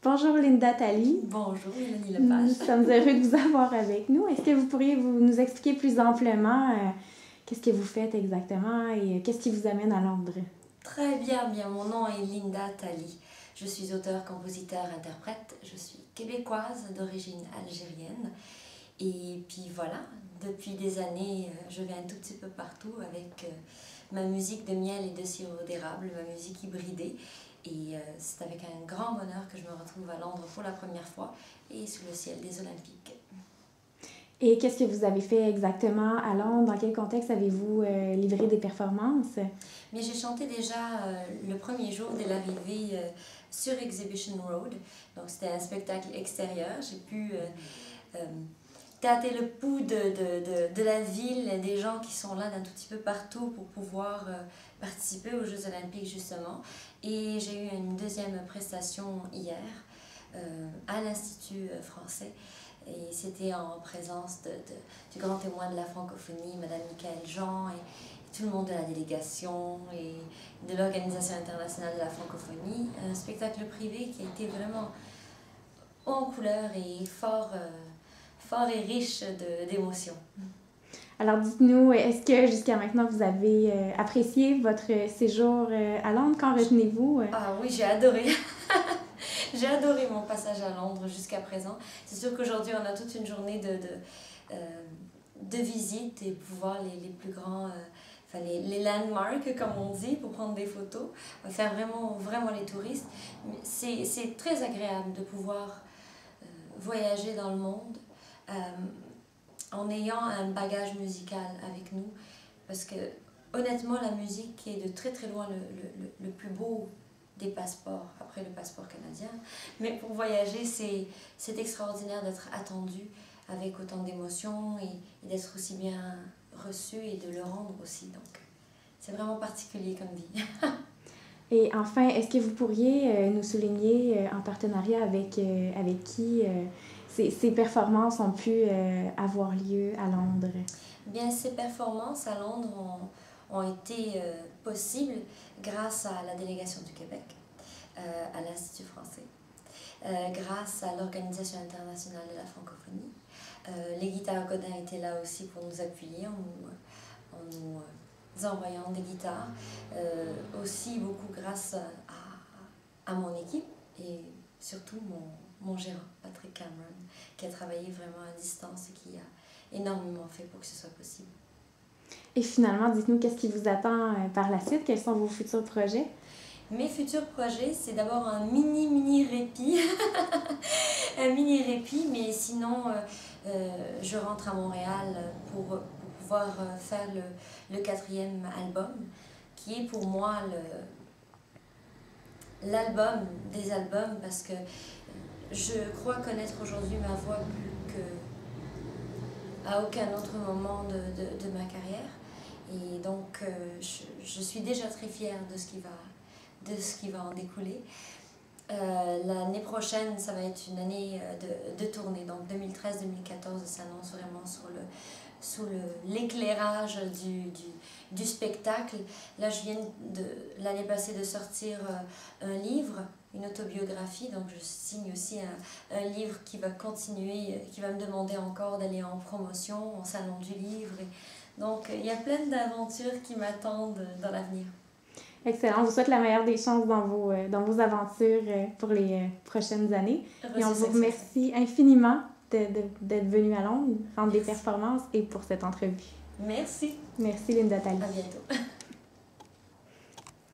Bonjour Linda Talley. Bonjour Mélanie Lepage. Nous sommes heureux de vous avoir avec nous. Est-ce que vous pourriez nous expliquer plus amplement qu'est-ce que vous faites exactement et qu'est-ce qui vous amène à Londres? Très bien, mon nom est Linda Talley. Je suis auteure, compositeur, interprète. Je suis québécoise d'origine algérienne. Et puis voilà, depuis des années, je vais un tout petit peu partout avec ma musique de miel et de sirop d'érable, ma musique hybridée. Et c'est avec un grand bonheur que je me retrouve à Londres pour la première fois et sous le ciel des Olympiques. Et qu'est-ce que vous avez fait exactement à Londres? Dans quel contexte avez-vous livré des performances? Mais j'ai chanté déjà le premier jour dès l'arrivée sur Exhibition Road. Donc c'était un spectacle extérieur. J'ai pu tâter le pouls de la ville, des gens qui sont là d'un tout petit peu partout pour pouvoir participer aux Jeux Olympiques justement. Et j'ai eu une deuxième prestation hier à l'Institut français. Et c'était en présence du grand témoin de la francophonie, Madame Michaëlle Jean, et tout le monde de la délégation et de l'Organisation internationale de la francophonie. Un spectacle privé qui a été vraiment en couleur et fort et riche d'émotions. Alors dites-nous, est-ce que jusqu'à maintenant vous avez apprécié votre séjour à Londres? Qu'en retenez-vous? Ah oui, j'ai adoré. J'ai adoré mon passage à Londres jusqu'à présent. C'est sûr qu'aujourd'hui on a toute une journée de visites et pouvoir les plus grands, les landmarks comme on dit, pour prendre des photos. On va faire vraiment les touristes. C'est très agréable de pouvoir voyager dans le monde en ayant un bagage musical avec nous, parce que honnêtement la musique est de très loin le plus beau des passeports, après le passeport canadien, mais pour voyager c'est extraordinaire d'être attendu avec autant d'émotions et d'être aussi bien reçu et de le rendre aussi, donc c'est vraiment particulier comme vie. Et enfin, est-ce que vous pourriez nous souligner en partenariat avec qui ces performances ont pu avoir lieu à Londres? Bien, ces performances à Londres ont été possibles grâce à la délégation du Québec, à l'Institut français, grâce à l'Organisation internationale de la francophonie. Les guitares Godin étaient là aussi pour nous appuyer en nous envoyant des guitares. Aussi beaucoup grâce à mon équipe et surtout mon gérant, Patrick Cameron, qui a travaillé vraiment à distance et qui a énormément fait pour que ce soit possible. Et finalement, dites-nous, qu'est-ce qui vous attend par la suite? Quels sont vos futurs projets? Mes futurs projets, c'est d'abord un mini répit, un mini répit, mais sinon je rentre à Montréal pour pouvoir faire le 4e album, qui est pour moi l'album des albums, parce que je crois connaître aujourd'hui ma voix plus qu'à aucun autre moment de ma carrière. Et donc je suis déjà très fière de ce qui va en découler. L'année prochaine, ça va être une année de tournée. Donc 2013-2014 s'annonce vraiment sous l'éclairage du spectacle. Là, je viens l'année passée de sortir un livre, une autobiographie. Donc je signe aussi un livre qui va continuer, qui va me demander encore d'aller en promotion, en salon du livre. Donc il y a plein d'aventures qui m'attendent dans l'avenir. Excellent. On vous souhaite la meilleure des chances dans vos aventures pour les prochaines années. Et on vous remercie infiniment d'être venu à Londres, rendre des performances et pour cette entrevue. Merci. Merci Linda Talley. À bientôt.